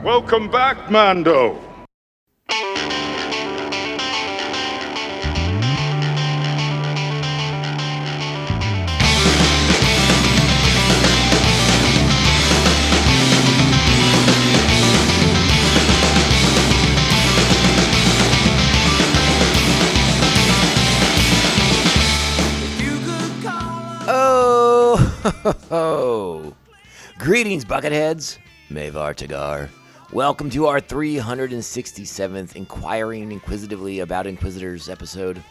Welcome back, Mando. Oh, greetings, Bucketheads. Mavar Tagar. Welcome to our 367th Inquiring Inquisitively About Inquisitors episode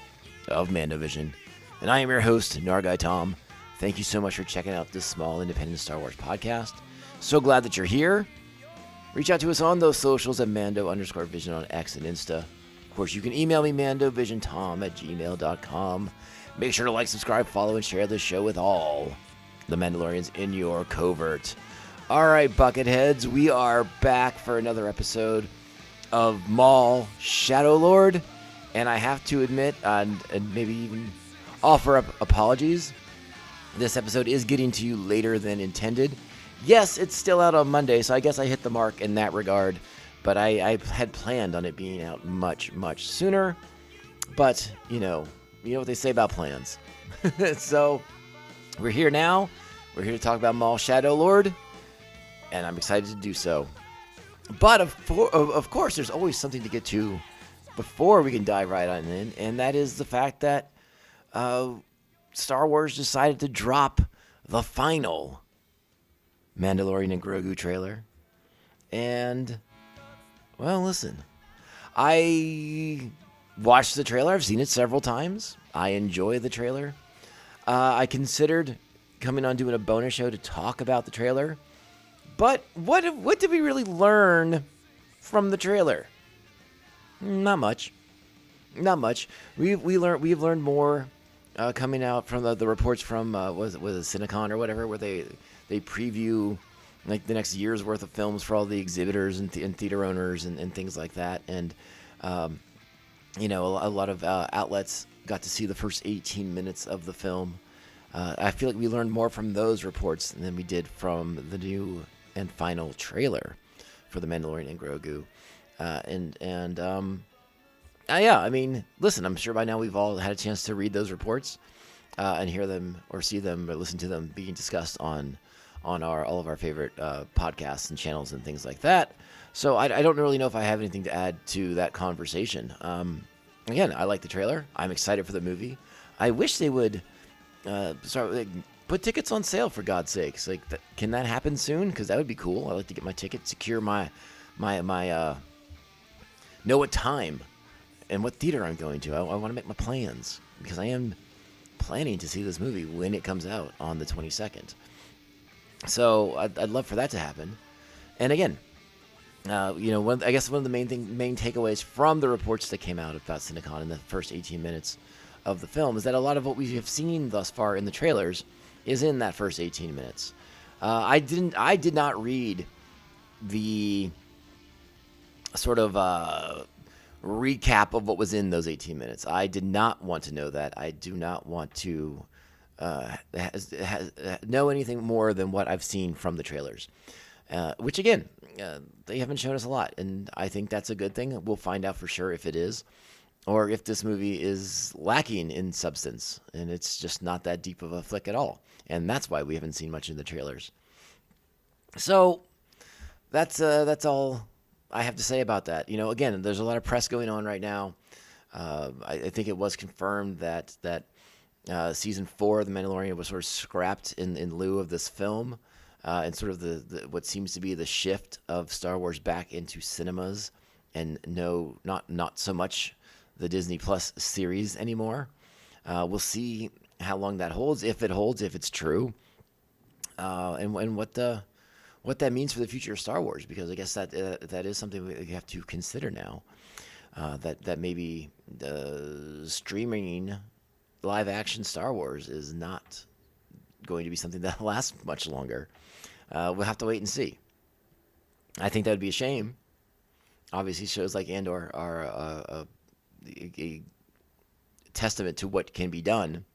of MandoVision. And I am your host, Nargai Tom. Thank you so much for checking out this small independent Star Wars podcast. So glad that you're here. Reach out to us on those socials at Mando_Vision on X and Insta. Of course, you can email me, MandoVisionTom@gmail.com. Make sure to like, subscribe, follow, and share this show with all the Mandalorians in your covert. All right, Bucketheads, we are back for another episode of Maul, Shadow Lord, and I have to admit, and maybe even offer up apologies, this episode is getting to you later than intended. Yes, it's still out on Monday, so I guess I hit the mark in that regard, but I had planned on it being out much, much sooner, but, you know what they say about plans. So, we're here now. We're here to talk about Maul, Shadow Lord, and I'm excited to do so. But, of course, there's always something to get to before we can dive right on in, and that is the fact that Star Wars decided to drop the final Mandalorian and Grogu trailer. And, well, listen, I watched the trailer. I've seen it several times. I enjoy the trailer. I considered coming on doing a bonus show to talk about the trailer. But what did we really learn from the trailer? Not much. Not much. We've learned more coming out from the reports from was it Cinecon or whatever, where they preview like the next year's worth of films for all the exhibitors and theater owners and things like that. And a lot of outlets got to see the first 18 minutes of the film. I feel like we learned more from those reports than we did from the new and final trailer for The Mandalorian and Grogu. Yeah, I mean, listen, I'm sure by now we've all had a chance to read those reports and hear them or see them or listen to them being discussed on all of our favorite podcasts and channels and things like that. So I don't really know if I have anything to add to that conversation. Again, I like the trailer. I'm excited for the movie. I wish they would put tickets on sale, for God's sakes. Like, can that happen soon? Because that would be cool. I like to get my ticket, secure my know what time and what theater I'm going to. I want to make my plans because I am planning to see this movie when it comes out on the 22nd. So I'd love for that to happen. And again, I guess one of the main takeaways from the reports that came out about Cinecon in the first 18 minutes of the film is that a lot of what we have seen thus far in the trailers is in that first 18 minutes. I did not read the sort of recap of what was in those 18 minutes. I did not want to know that. I do not want to know anything more than what I've seen from the trailers. Which, again, they haven't shown us a lot, and I think that's a good thing. We'll find out for sure if it is, or if this movie is lacking in substance, and it's just not that deep of a flick at all. And that's why we haven't seen much in the trailers. So that's all I have to say about that. Again, there's a lot of press going on right now. I think it was confirmed that season 4 of The Mandalorian was sort of scrapped in lieu of this film, and sort of the what seems to be the shift of Star Wars back into cinemas, and not so much the Disney Plus series anymore. We'll see how long that holds, if it holds, if it's true, and what that means for the future of Star Wars. Because I guess that is something we have to consider now. That maybe the streaming live action Star Wars is not going to be something that lasts much longer. We'll have to wait and see. I think that would be a shame. Obviously, shows like Andor are a testament to what can be done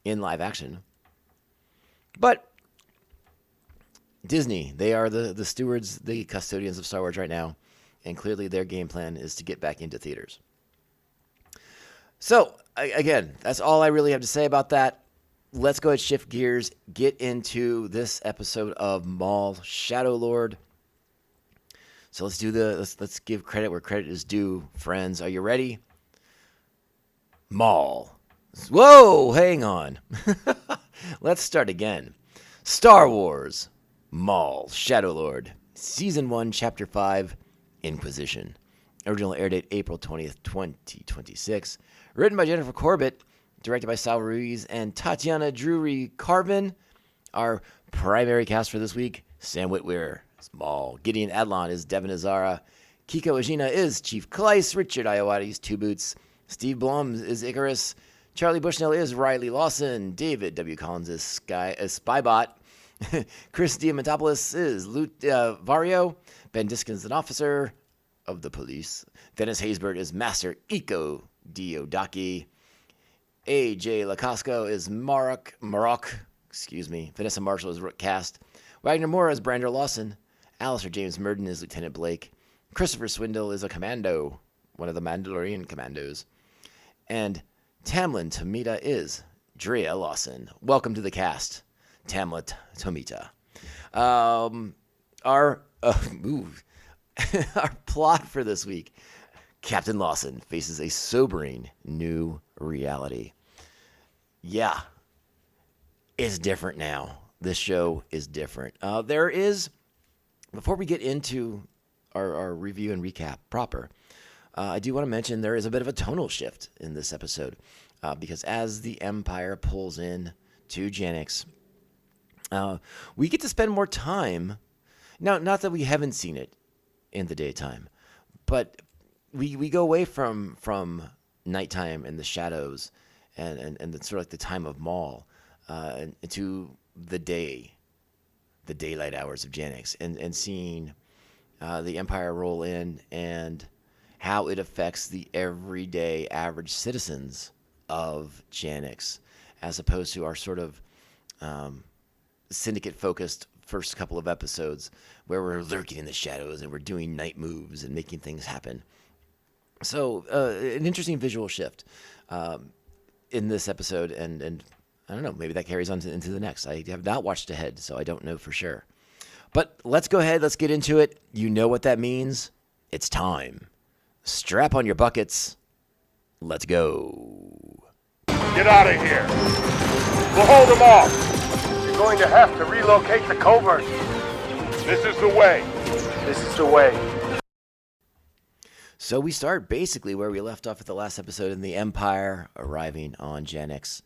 in live action. But Disney, they are the stewards, the custodians of Star Wars right now, and clearly their game plan is to get back into theaters. So, again, that's all I really have to say about that. Let's go ahead and shift gears, get into this episode of Maul, Shadow Lord. So let's give credit where credit is due, friends. Are you ready? Maul. Whoa, hang on. Let's start again. Star Wars, Maul, Shadow Lord, Season 1, Chapter 5, Inquisition. Original air date April 20th, 2026. Written by Jennifer Corbett, directed by Sal Ruiz and Tatiana Drury-Carvin. Our primary cast for this week: Sam Witwer is Maul, Gideon Adlon is Devin Azara, Kiko Ajina is Chief Kleiss, Richard Iowati is Two Boots, Steve Blum is Icarus, Charlie Bushnell is Riley Lawson, David W. Collins is Spybot, Chris Diamantopoulos is Vario, Ben Diskin is an officer of the police, Dennis Haysbert is Master Iko Diodaki, A.J. Lacasco is Marok, Vanessa Marshall is Rook Cast, Wagner Moore is Brander Lawson, Alistair James Murden is Lieutenant Blake, Christopher Swindle is a commando, one of the Mandalorian commandos, and Tamlin Tomita is Drea Lawson. Welcome to the cast, Tamlin Tomita. Our plot for this week: Captain Lawson faces a sobering new reality. Yeah, it's different now. This show is different. Before we get into our review and recap proper, I do want to mention there is a bit of a tonal shift in this episode, because as the Empire pulls in to Janix, we get to spend more time. Now, not that we haven't seen it in the daytime, but we go away from nighttime and the shadows and the, sort of like the time of Maul, into the daylight hours of Janix, and seeing the Empire roll in and how it affects the everyday average citizens of Janix, as opposed to our sort of syndicate-focused first couple of episodes where we're lurking in the shadows and we're doing night moves and making things happen. So an interesting visual shift in this episode, and I don't know, maybe that carries on into the next. I have not watched ahead, so I don't know for sure. But let's go ahead, let's get into it. You know what that means. It's time. Strap on your buckets. Let's go. Get out of here. We'll hold them off. You're going to have to relocate the covert. This is the way. This is the way. So we start basically where we left off at the last episode, in the Empire arriving on Janix.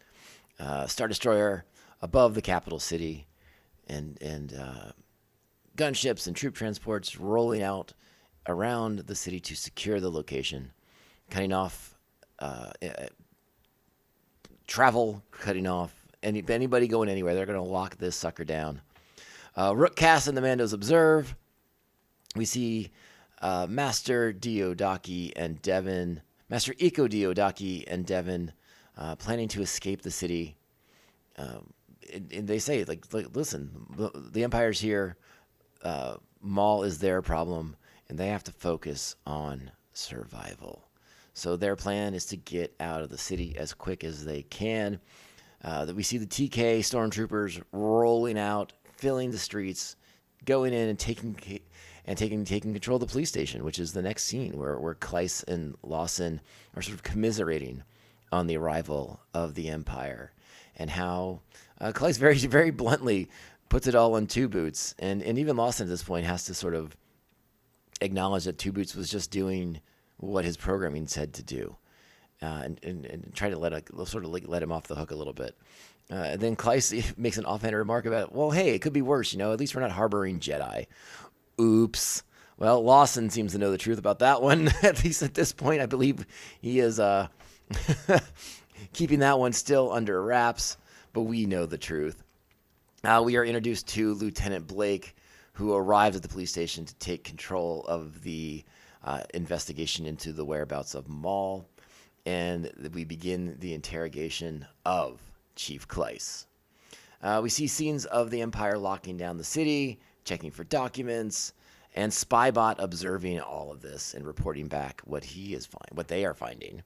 Star Destroyer above the capital city, and gunships and troop transports rolling out around the city to secure the location, cutting off travel, cutting off anybody going anywhere. They're going to lock this sucker down. Rook, Cass, and the Mandos observe. We see Master Diodaki and Devin, Master Iko Diodaki and Devin, planning to escape the city. And they say, like, listen, the Empire's here. Maul is their problem, and they have to focus on survival. So their plan is to get out of the city as quick as they can. That we see the TK stormtroopers rolling out, filling the streets, going in and taking control of the police station, which is the next scene where Kleiss and Lawson are sort of commiserating on the arrival of the Empire, and how Kleiss very, very bluntly puts it all on Two Boots, and even Lawson at this point has to sort of acknowledge that Two Boots was just doing what his programming said to do, and try to let him off the hook a little bit. And then Kleiss makes an offhand remark about, well, hey, it could be worse, at least we're not harboring Jedi. Oops. Well, Lawson seems to know the truth about that one, at least at this point. I believe he is keeping that one still under wraps, but we know the truth. We are introduced to Lieutenant Blake, who arrives at the police station to take control of the investigation into the whereabouts of Maul, and we begin the interrogation of Chief Kleiss. We see scenes of the Empire locking down the city, checking for documents, and Spybot observing all of this and reporting back what they are finding.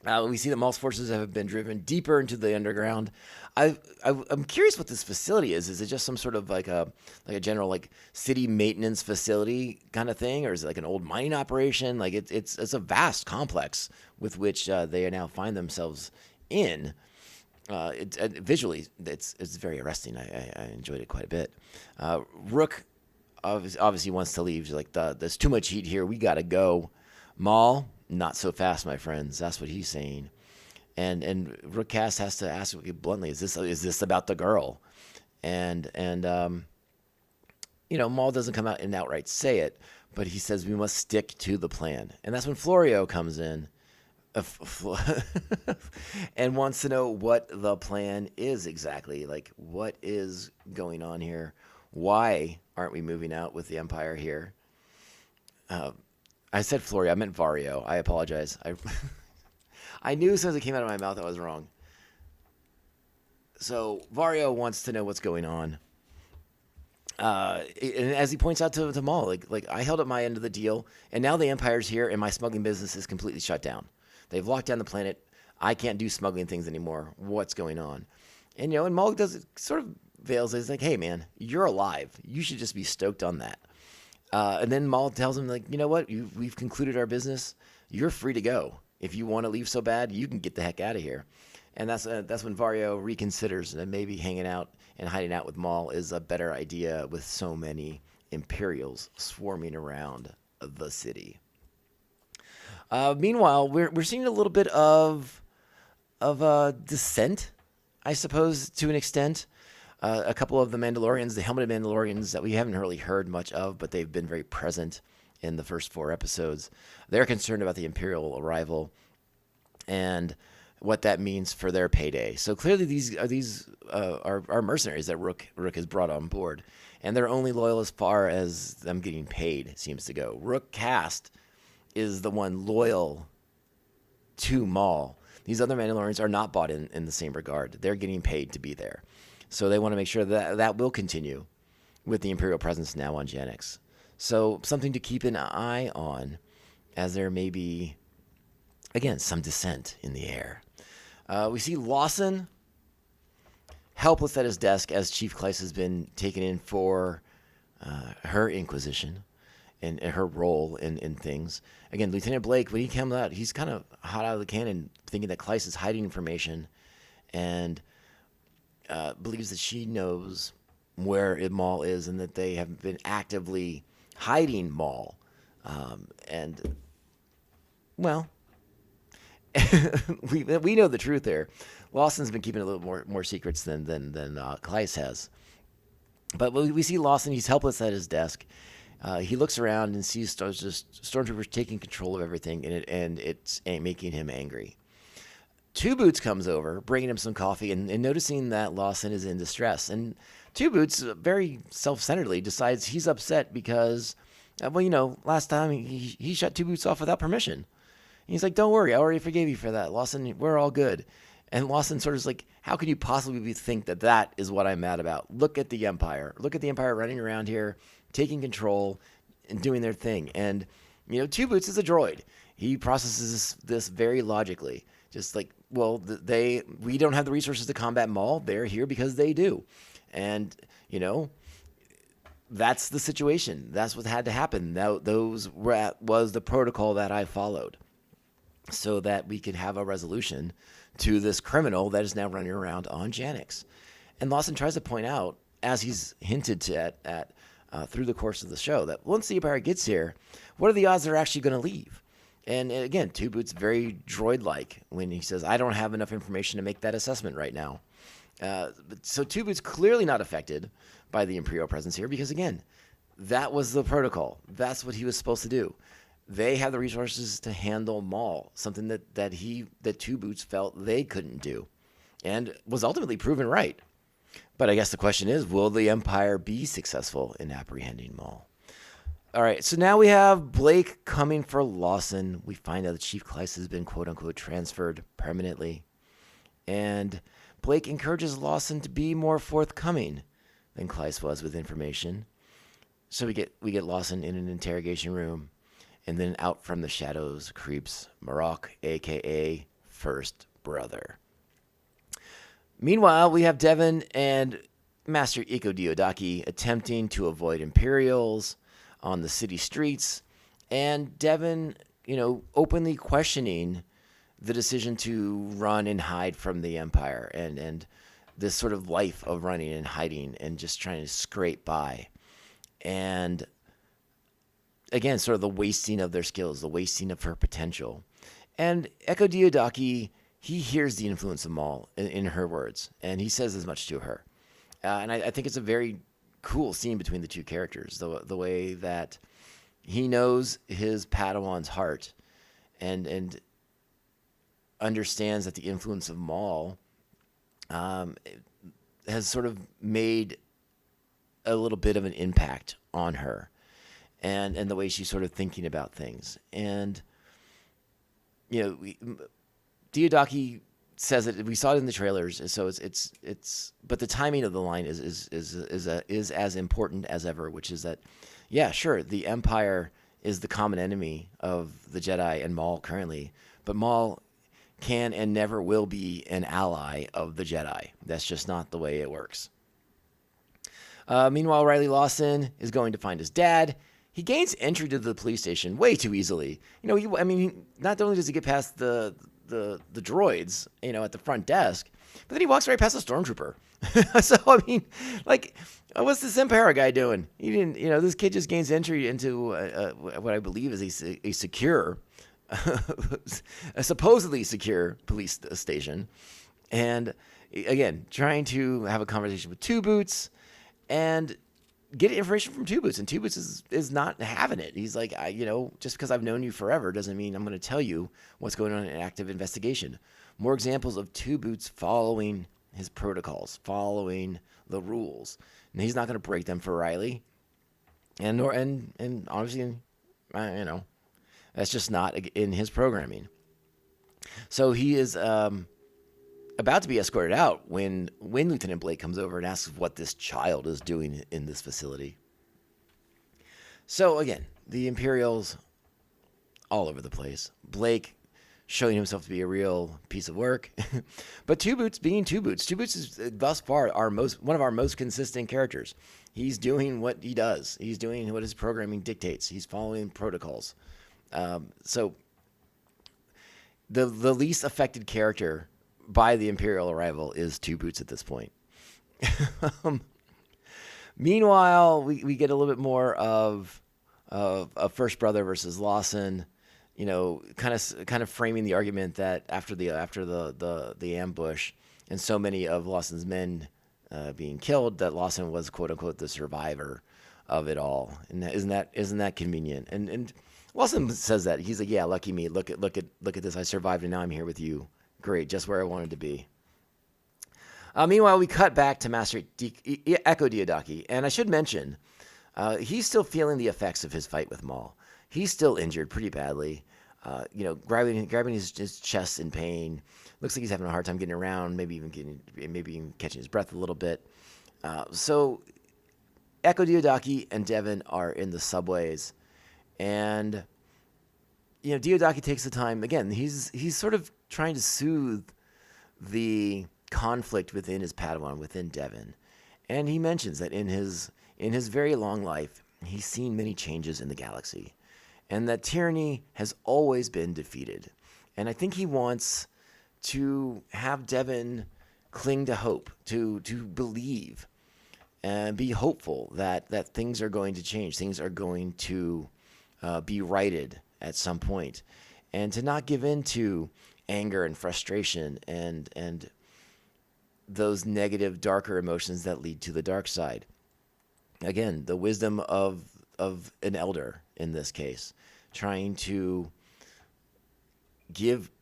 We see that Maul's forces have been driven deeper into the underground. I'm curious what this facility is. Is it just some sort of like a general like city maintenance facility kind of thing, or is it like an old mining operation? Like it's a vast complex with which they now find themselves in. Visually, it's very arresting. I enjoyed it quite a bit. Rook obviously wants to leave. He's like, there's too much heat here. We gotta go. Maul, not so fast, my friends. That's what he's saying. And Rook Cast has to ask bluntly, is this about the girl? And Maul doesn't come out and outright say it, but he says we must stick to the plan. And that's when Florio comes in and wants to know what the plan is exactly. Like, what is going on here? Why aren't we moving out with the Empire here? I said Florio. I meant Vario. I apologize. I knew as soon as it came out of my mouth I was wrong. So Vario wants to know what's going on. And as he points out to Maul, like I held up my end of the deal, and now the Empire's here, and my smuggling business is completely shut down. They've locked down the planet. I can't do smuggling things anymore. What's going on? And and Maul does it, sort of veils it. He's like, hey man, you're alive. You should just be stoked on that. And then Maul tells him, like, you know what? We've concluded our business. You're free to go. If you want to leave so bad, you can get the heck out of here. And that's when Vario reconsiders that maybe hanging out and hiding out with Maul is a better idea with so many Imperials swarming around the city. Meanwhile, we're seeing a little bit of dissent, I suppose, to an extent. A couple of the Mandalorians, the helmeted Mandalorians that we haven't really heard much of, but they've been very present in the first 4 episodes. They're concerned about the Imperial arrival and what that means for their payday. So clearly these are mercenaries that Rook has brought on board, and they're only loyal as far as them getting paid, it seems to go. Rook Cast is the one loyal to Maul. These other Mandalorians are not bought in the same regard. They're getting paid to be there. So they want to make sure that will continue with the Imperial presence now on Janix. So something to keep an eye on, as there may be, again, some dissent in the air. We see Lawson helpless at his desk as Chief Kleiss has been taken in for her Inquisition and her role in things. Again, Lieutenant Blake, when he comes out, he's kind of hot out of the cannon, thinking that Kleiss is hiding information and believes that she knows where Maul is and that they have been actively hiding Maul. Well, we know the truth there. Lawson's been keeping a little more secrets than Kleiss has. But we see Lawson, he's helpless at his desk. He looks around and sees stormtroopers taking control of everything, and it's making him angry. Two Boots comes over, bringing him some coffee, and noticing that Lawson is in distress. And Two Boots, very self-centeredly, decides he's upset because, last time he shut Two Boots off without permission. And he's like, don't worry, I already forgave you for that, Lawson. We're all good. And Lawson sort of is like, how could you possibly think that is what I'm mad about? Look at the Empire. Look at the Empire running around here, taking control and doing their thing. And, Two Boots is a droid. He processes this very logically. Just like, well, we don't have the resources to combat Maul. They're here because they do. And, that's the situation. That's what had to happen. Was the protocol that I followed so that we could have a resolution to this criminal that is now running around on Janix. And Lawson tries to point out, as he's hinted at through the course of the show, that once the Empire gets here, what are the odds they're actually going to leave? And again, Two Boots very droid-like when he says, I don't have enough information to make that assessment right now. So Two Boots clearly not affected by the Imperial presence here because, again, that was the protocol. That's what he was supposed to do. They have the resources to handle Maul, something that Two Boots felt they couldn't do, and was ultimately proven right. But I guess the question is, will the Empire be successful in apprehending Maul? All right, so now we have Blake coming for Lawson. We find out that Chief Kleiss has been, quote-unquote, transferred permanently. And Blake encourages Lawson to be more forthcoming than Klyce was with information. So we get Lawson in an interrogation room, and then out from the shadows creeps Marok, a.k.a. First Brother. Meanwhile, we have Devin and Master Iko Diodaki attempting to avoid Imperials on the city streets, and Devin, openly questioning the decision to run and hide from the Empire and this sort of life of running and hiding and just trying to scrape by. And again, sort of the wasting of their skills, the wasting of her potential. And Iko Diodaki, he hears the influence of Maul in her words, and he says as much to her. And I think it's a very cool scene between the two characters, the way that he knows his Padawan's heart and understands that the influence of Maul has sort of made a little bit of an impact on her and the way she's sort of thinking about things. And, Diodaki says it, we saw it in the trailers, so it's but the timing of the line is as important as ever, which is that, yeah, sure, the Empire is the common enemy of the Jedi and Maul currently, but Maul can and never will be an ally of the Jedi. That's just not the way it works. Meanwhile, Riley Lawson is going to find his dad. He gains entry to the police station way too easily. Not only does he get past the droids, at the front desk, but then he walks right past a stormtrooper. So, what's this Empire guy doing? He didn't, this kid just gains entry into what I believe is a secure, a supposedly secure police station. And again, trying to have a conversation with Two Boots and get information from Two Boots. And Two Boots is not having it. He's like, just because I've known you forever doesn't mean I'm going to tell you what's going on in an active investigation. More examples of Two Boots following his protocols, following the rules. And he's not going to break them for Riley. And obviously, that's just not in his programming. So he is about to be escorted out when Lieutenant Blake comes over and asks what this child is doing in this facility. So again, the Imperials all over the place. Blake showing himself to be a real piece of work. But Two Boots being Two Boots. Two Boots is thus far one of our most consistent characters. He's doing what he does. He's doing what his programming dictates. He's following protocols. So the least affected character by the Imperial arrival is Two Boots at this point. Meanwhile, we get a little bit more of First Brother versus Lawson, kind of framing the argument that after the ambush and so many of Lawson's men being killed, that Lawson was quote unquote the survivor of it all. And isn't that convenient? And Lawson says that. He's like, yeah, lucky me. Look at this. I survived and now I'm here with you. Great, just where I wanted to be. Meanwhile, we cut back to Master Iko Diodaki, and I should mention, he's still feeling the effects of his fight with Maul. He's still injured pretty badly. Grabbing his chest in pain. Looks like he's having a hard time getting around. Maybe even catching his breath a little bit. So Iko Diodaki and Devin are in the subways, and Diodaki takes the time again. He's sort of trying to soothe the conflict within his Padawan, within Devin, and he mentions that in his very long life, he's seen many changes in the galaxy, and that tyranny has always been defeated. And I think he wants to have Devin cling to hope, to believe, and be hopeful that things are going to change, things are going to be righted at some point, and to not give in to anger and frustration and those negative, darker emotions that lead to the dark side. Again, the wisdom of an elder in this case, trying to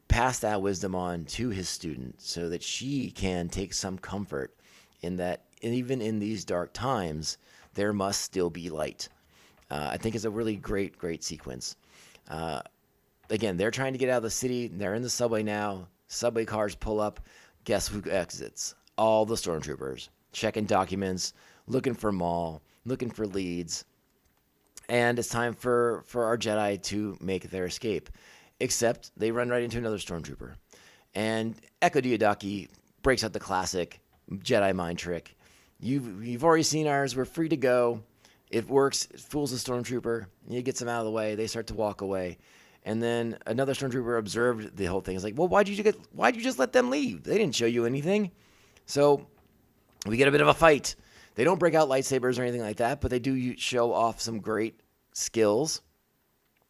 pass that wisdom on to his student so that she can take some comfort in that even in these dark times, there must still be light. I think it's a really great sequence. Again, they're trying to get out of the city. They're in the subway now. Subway cars pull up. Guess who exits? All the stormtroopers. Checking documents, looking for Maul, looking for leads. And it's time for our Jedi to make their escape. Except they run right into another stormtrooper. And Echo Diodaki breaks out the classic Jedi mind trick. You've already seen ours. We're free to go. It works. It fools the stormtrooper. He gets them out of the way. They start to walk away. And then another stormtrooper observed the whole thing. It's like, well, why'd you just let them leave? They didn't show you anything. So we get a bit of a fight. They don't break out lightsabers or anything like that, but they do show off some great skills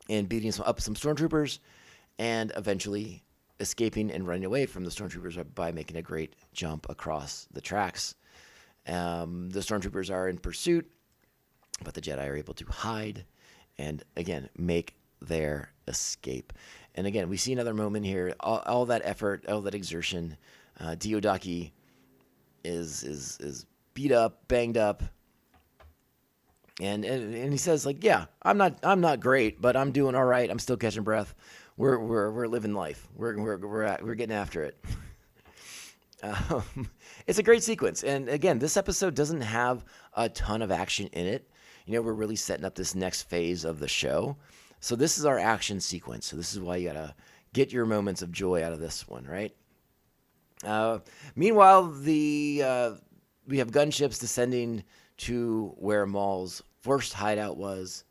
in beating up some stormtroopers and eventually escaping and running away from the stormtroopers by making a great jump across the tracks. The stormtroopers are in pursuit, but the Jedi are able to hide and, again, make their escape. And, again, we see another moment here. All that effort, all that exertion. Diodaki is beat up, banged up, and he says, like, yeah, I'm not great, but I'm doing all right. I'm still catching breath. We're living life. We're getting after it. It's a great sequence, and again, this episode doesn't have a ton of action in it. We're really setting up this next phase of the show. So this is our action sequence. So this is why you gotta get your moments of joy out of this one, right? Meanwhile, we have gunships descending to where Maul's first hideout was.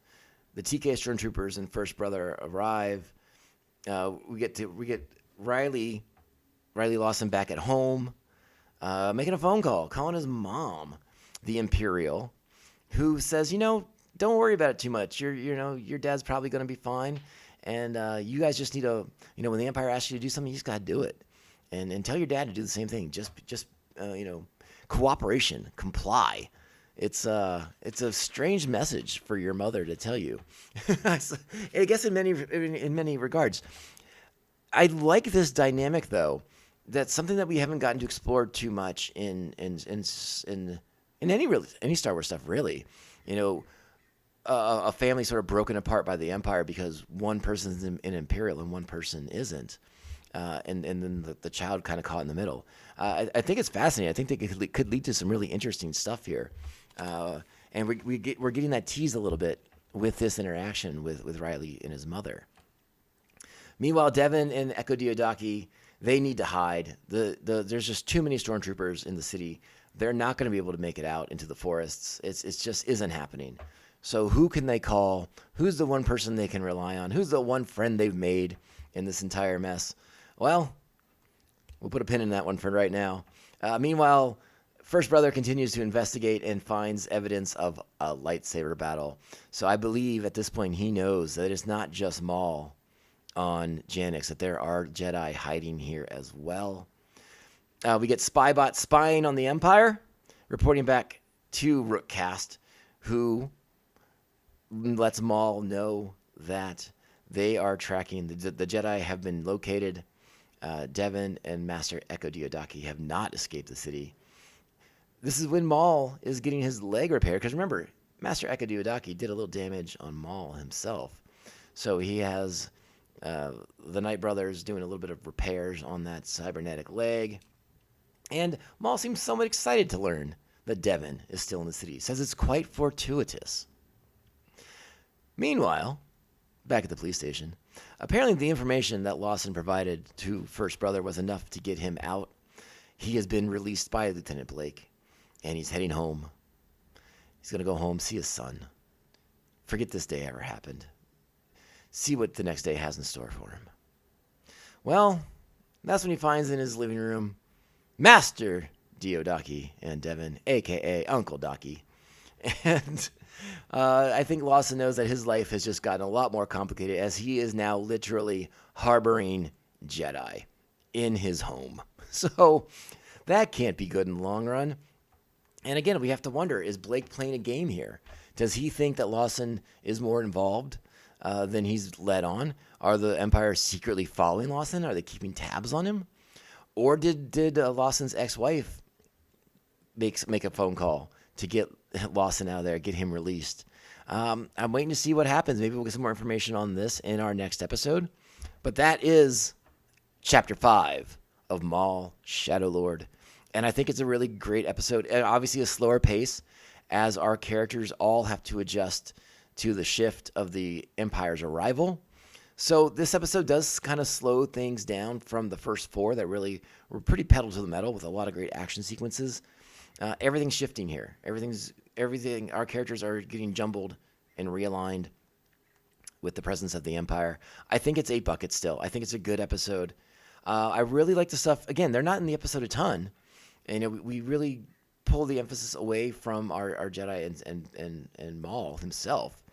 The TK stormtroopers and First Brother arrive. We get Riley Lawson back at home, making a phone call, calling his mom, the Imperial, who says, don't worry about it too much. Your dad's probably going to be fine, and you guys just need to, when the Empire asks you to do something, you just got to do it, and tell your dad to do the same thing. Just cooperation, comply. It's a strange message for your mother to tell you. I guess in many regards. I like this dynamic, though. That's something that we haven't gotten to explore too much in any Star Wars stuff, really. A family sort of broken apart by the Empire because one person's an Imperial and one person isn't, and then the child kind of caught in the middle. I think it's fascinating. I think they could lead to some really interesting stuff here, and we're getting that teased a little bit with this interaction with Riley and his mother. Meanwhile, Devin and Echo Diodaki, they need to hide. There's just too many stormtroopers in the city. They're not going to be able to make it out into the forests. It just isn't happening. So who can they call? Who's the one person they can rely on? Who's the one friend they've made in this entire mess? Well, we'll put a pin in that one for right now. Meanwhile, First Brother continues to investigate and finds evidence of a lightsaber battle. So I believe at this point he knows that it's not just Maul on Janix, that there are Jedi hiding here as well. We get Spybot spying on the Empire, reporting back to Rookcast, who lets Maul know that they are tracking. The Jedi have been located. Devin and Master Echo Diodaki have not escaped the city. This is when Maul is getting his leg repaired, because remember, Master Echo Diodaki did a little damage on Maul himself. So he has the Knight Brothers doing a little bit of repairs on that cybernetic leg. And Maul seems somewhat excited to learn that Devin is still in the city. He says it's quite fortuitous. Meanwhile, back at the police station, apparently the information that Lawson provided to First Brother was enough to get him out. He has been released by Lieutenant Blake, and he's heading home. He's going to go home, see his son. Forget this day ever happened. See what the next day has in store for him. Well, that's when he finds in his living room Master Diodaki and Devin, a.k.a. Uncle Docky. And I think Lawson knows that his life has just gotten a lot more complicated as he is now literally harboring Jedi in his home. So that can't be good in the long run. And again, we have to wonder, is Blake playing a game here? Does he think that Lawson is more involved than he's led on? Are the Empire secretly following Lawson? Are they keeping tabs on him? Or did Lawson's ex-wife make a phone call to get Lawson out of there, get him released? I'm waiting to see what happens. Maybe we'll get some more information on this in our next episode. But that is Chapter 5 of Maul, Shadow Lord. And I think it's a really great episode. And obviously a slower pace as our characters all have to adjust to the shift of the Empire's arrival. So this episode does kind of slow things down from the first 4 that really were pretty pedal to the metal with a lot of great action sequences. Everything's shifting here. Everything. Our characters are getting jumbled and realigned with the presence of the Empire. I think it's 8 buckets still. I think it's a good episode. I really like the stuff. Again, they're not in the episode a ton. And we really pull the emphasis away from our Jedi and Maul himself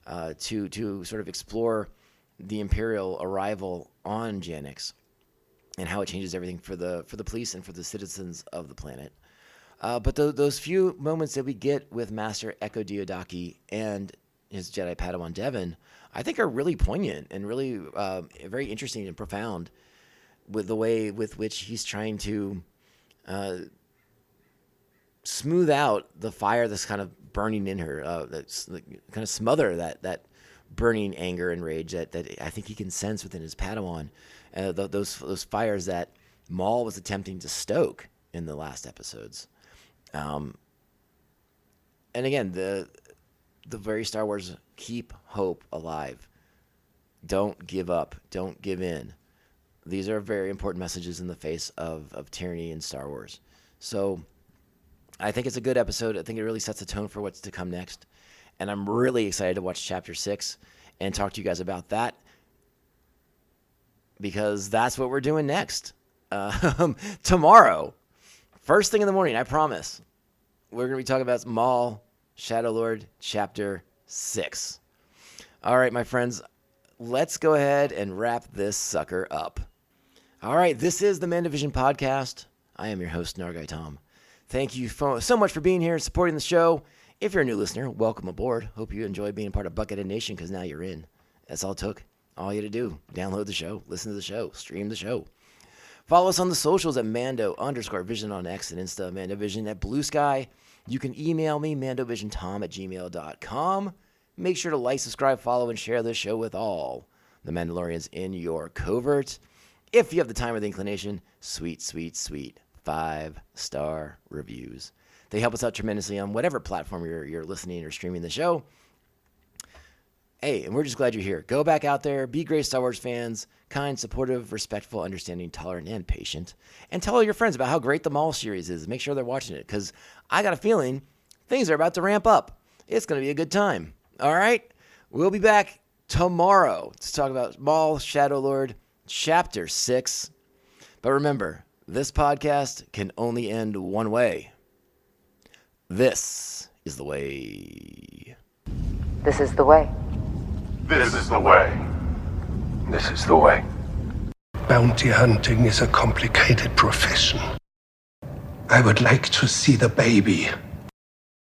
to sort of explore the Imperial arrival on Janix and how it changes everything for the police and for the citizens of the planet. But those few moments that we get with Master Echo Diodaki and his Jedi Padawan Devin, I think are really poignant and really very interesting and profound with the way with which he's trying to smooth out the fire that's kind of burning in her, that's kind of smother that burning anger and rage that I think he can sense within his Padawan, those fires that Maul was attempting to stoke in the last episodes. And again, the very Star Wars, keep hope alive. Don't give up. Don't give in. These are very important messages in the face of tyranny in Star Wars. So I think it's a good episode. I think it really sets the tone for what's to come next. And I'm really excited to watch Chapter 6 and talk to you guys about that, because that's what we're doing next. Tomorrow, first thing in the morning, I promise, we're going to be talking about Maul, Shadow Lord, Chapter 6. All right, my friends, let's go ahead and wrap this sucker up. All right, this is the MandoVision podcast. I am your host, Nargai Tom. Thank you so much for being here and supporting the show. If you're a new listener, welcome aboard. Hope you enjoy being part of Buckethead Nation, because now you're in. That's all it took. All you had to do, download the show, listen to the show, stream the show. Follow us on the socials at Mando_Vision on X and Insta, MandoVision at Blue Sky. You can email me, MandoVisionTom@gmail.com. Make sure to like, subscribe, follow, and share this show with all the Mandalorians in your covert. If you have the time or the inclination, sweet, sweet, sweet 5-star reviews. They help us out tremendously on whatever platform you're listening or streaming the show. Hey, and we're just glad you're here. Go back out there, be great Star Wars fans, kind, supportive, respectful, understanding, tolerant, and patient. And tell all your friends about how great the Maul series is. Make sure they're watching it, because I got a feeling things are about to ramp up. It's going to be a good time. All right? We'll be back tomorrow to talk about Maul, Shadow Lord, Chapter 6. But remember, this podcast can only end one way. This is the way. This is the way. This is the way. This is the way. Bounty hunting is a complicated profession. I would like to see the baby.